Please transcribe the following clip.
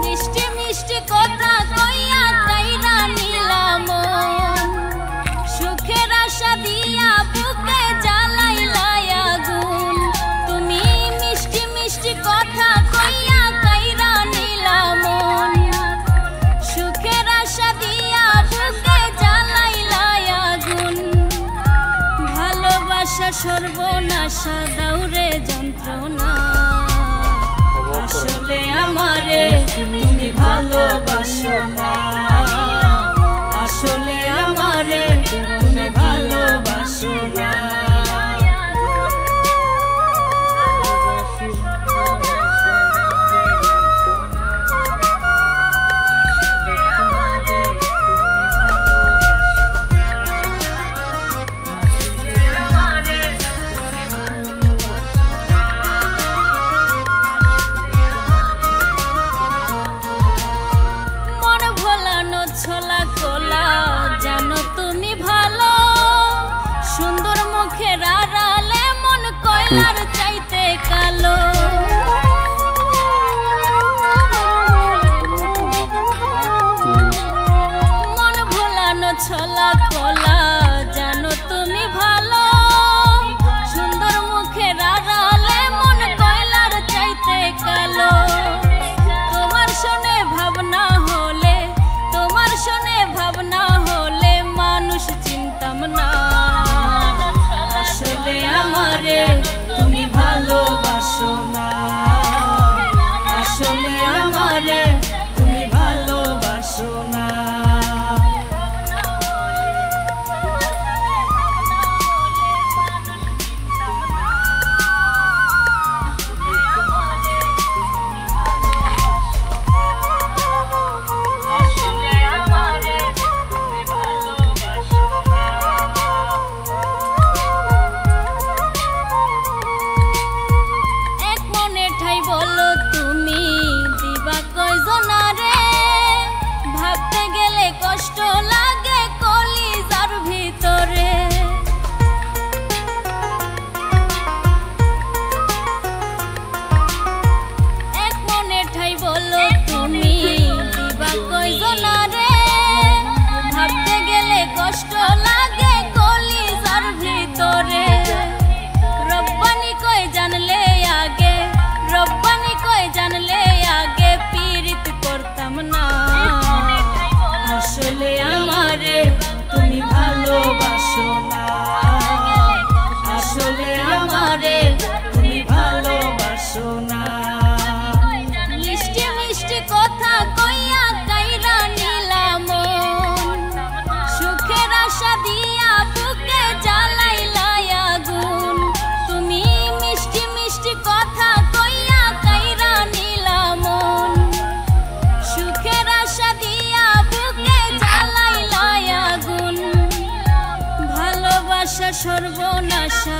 মিষ্টি মিষ্টি কথা কইয়া কাইরা নিলাম সুখের আশা দিয়া বুকে জ্বালাইলা আগুন তুমি মিষ্টি মিষ্টি কথা কইয়া কাইরা নিলাম সুখের আশা দিয়া বুকে জ্বালাইলা আগুন ভালোবাসা সর্বনাশা দাউরে যন্ত্রণা আসলে আমারে তুমি ভালোবাসো না আসলে আমারে তুমি ভালোবাসো না ছোলা কোলা জানো তুমি ভালো সুন্দর মুখের আড়ালে মন কয়লার চাইতে কালো মন ভোলানো ছোলা কোলা জানো তুমি ভালো সুন্দর মুখের আড়ালে মন কয়লার চাইতে কালো তোমার শুনে ভাবনা হলে তোমার শুনে ভাবনা হলে মানুষ চিনতাম না আসলে আমারে তুমি ভালোবাসো না আসলে আমারে তুমি ভালোবাসো না বলো তুমি দিবা কয়জনারে ভাবতে গেলে কষ্ট লাগে কলিজার ভিতরে এক মনে ঠাই বলো তুমি দিবা কয়জনারে ভাবতে গেলে কষ্ট লাগে কলিজার ভিতরে রব্বানি কই জানলে আগে রব্বানি কই জানলে আগে পীড়িত করতাম না আসলে আমারে তুমি ভালোবাসো না আসলে আমারে তুমি ভালোবাসো না মিষ্টি মিষ্টি কথা কইয়া কাইরা নিলাম সুখের আশা দিয়া বুকে জ্বালাইলা আগুন তুমি মিষ্টি মিষ্টি কথা কইয়া কাইরা নিলাম সুখের আশা দিয়া বুকে জ্বালাইলা আগুন ভালোবাসা সর্বনাশা